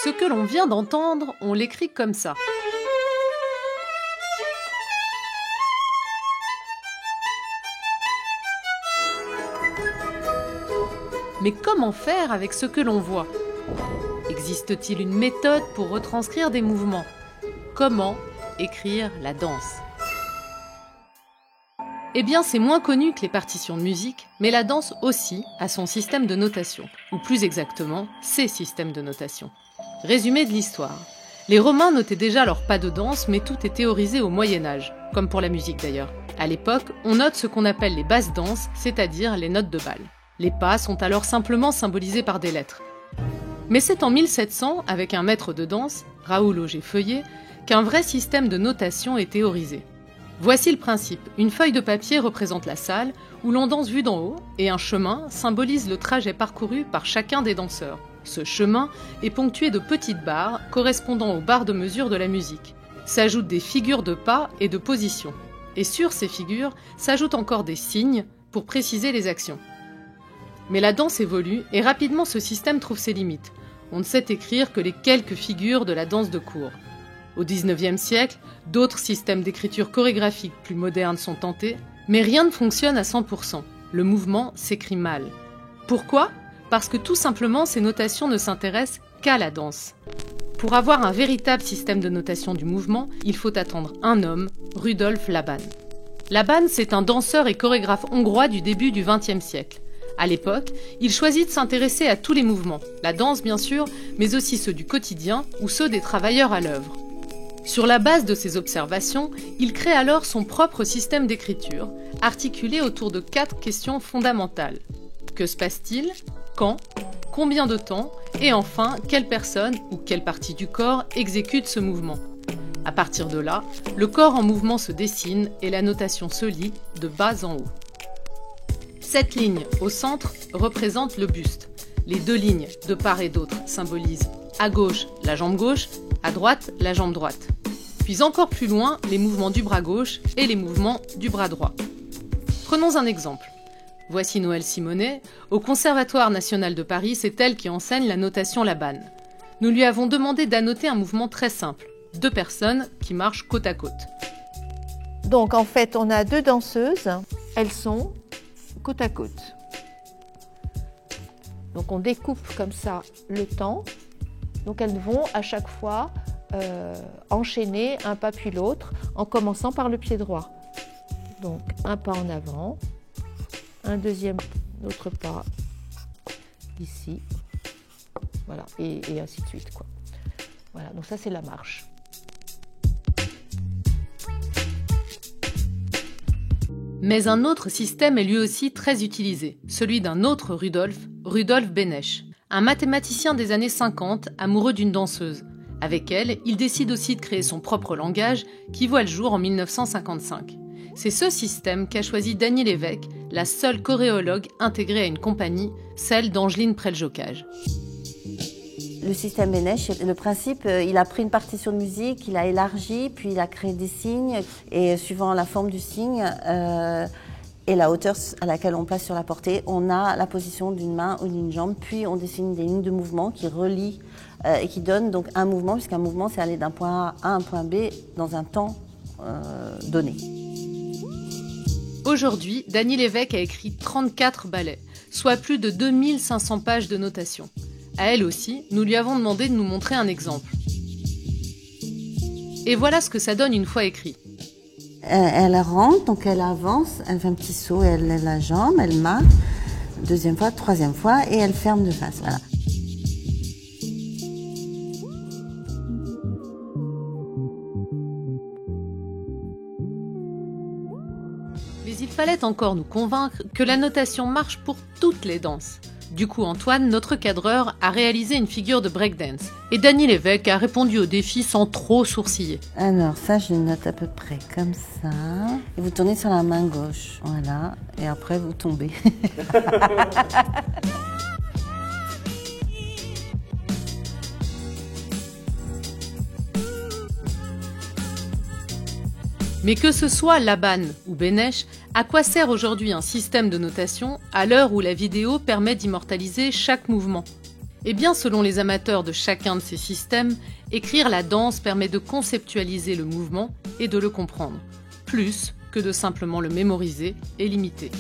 Ce que l'on vient d'entendre, on l'écrit comme ça. Mais comment faire avec ce que l'on voit ? Existe-t-il une méthode pour retranscrire des mouvements ? Comment écrire la danse ? Eh bien, c'est moins connu que les partitions de musique, mais la danse aussi a son système de notation, ou plus exactement, ses systèmes de notation. Résumé de l'histoire. Les Romains notaient déjà leurs pas de danse, mais tout est théorisé au Moyen-Âge, comme pour la musique d'ailleurs. À l'époque, on note ce qu'on appelle les basses danses, c'est-à-dire les notes de bal. Les pas sont alors simplement symbolisés par des lettres. Mais c'est en 1700, avec un maître de danse, Raoul Auger-Feuillet, qu'un vrai système de notation est théorisé. Voici le principe. Une feuille de papier représente la salle, où l'on danse vue d'en haut, et un chemin symbolise le trajet parcouru par chacun des danseurs. Ce chemin est ponctué de petites barres correspondant aux barres de mesure de la musique. S'ajoutent des figures de pas et de position. Et sur ces figures s'ajoutent encore des signes pour préciser les actions. Mais la danse évolue et rapidement ce système trouve ses limites. On ne sait écrire que les quelques figures de la danse de cour. Au XIXe siècle, d'autres systèmes d'écriture chorégraphique plus modernes sont tentés, mais rien ne fonctionne à 100%. Le mouvement s'écrit mal. Pourquoi ? Parce que tout simplement ces notations ne s'intéressent qu'à la danse. Pour avoir un véritable système de notation du mouvement, il faut attendre un homme, Rudolf Laban. Laban, c'est un danseur et chorégraphe hongrois du début du XXe siècle. À l'époque, il choisit de s'intéresser à tous les mouvements, la danse bien sûr, mais aussi ceux du quotidien ou ceux des travailleurs à l'œuvre. Sur la base de ces observations, il crée alors son propre système d'écriture, articulé autour de 4 questions fondamentales. Que se passe-t-il ? Quand ? Combien de temps ? Et enfin, quelle personne ou quelle partie du corps exécute ce mouvement ? À partir de là, le corps en mouvement se dessine et la notation se lit de bas en haut. Cette ligne au centre représente le buste. Les 2 lignes de part et d'autre symbolisent à gauche la jambe gauche, à droite la jambe droite. Puis encore plus loin, les mouvements du bras gauche et les mouvements du bras droit. Prenons un exemple. Voici Noëlle Simonet. Au Conservatoire national de Paris, c'est elle qui enseigne la notation Laban. Nous lui avons demandé d'annoter un mouvement très simple. 2 personnes qui marchent côte à côte. Donc en fait, on a 2 danseuses. Elles sont côte à côte. Donc on découpe comme ça le temps. Donc elles vont à chaque fois enchaîner un pas puis l'autre en commençant par le pied droit. Donc un pas en avant, un deuxième autre pas ici, voilà, et ainsi de suite, quoi. Voilà, donc ça c'est la marche. Mais un autre système est lui aussi très utilisé, celui d'un autre Rudolf Beneš, un mathématicien des années 50, amoureux d'une danseuse. Avec elle, il décide aussi de créer son propre langage qui voit le jour en 1955. C'est ce système qu'a choisi Dany Lévesque, la seule choréologue intégrée à une compagnie, celle d'Angeline Preljocaj. Le système Beneš, le principe, il a pris une partition de musique, il a élargi, puis il a créé des signes, et suivant la forme du signe et la hauteur à laquelle on place sur la portée, on a la position d'une main ou d'une jambe, puis on dessine des lignes de mouvement qui relient et qui donnent donc un mouvement, puisqu'un mouvement, c'est aller d'un point A à un point B dans un temps donné. Aujourd'hui, Dany Lévesque a écrit 34 ballets, soit plus de 2500 pages de notation. À elle aussi, nous lui avons demandé de nous montrer un exemple. Et voilà ce que ça donne une fois écrit. Elle rentre, donc elle avance, elle fait un petit saut, elle lève la jambe, elle marche, 2e fois, 3e fois, et elle ferme de face. Voilà. Mais il fallait encore nous convaincre que la notation marche pour toutes les danses. Du coup, Antoine, notre cadreur, a réalisé une figure de breakdance. Et Dany Lévesque a répondu au défi sans trop sourciller. Alors ça, je note à peu près comme ça. Et vous tournez sur la main gauche. Voilà. Et après, vous tombez. Mais que ce soit Laban ou Beneš, à quoi sert aujourd'hui un système de notation à l'heure où la vidéo permet d'immortaliser chaque mouvement ? Eh bien, selon les amateurs de chacun de ces systèmes, écrire la danse permet de conceptualiser le mouvement et de le comprendre, plus que de simplement le mémoriser et l'imiter.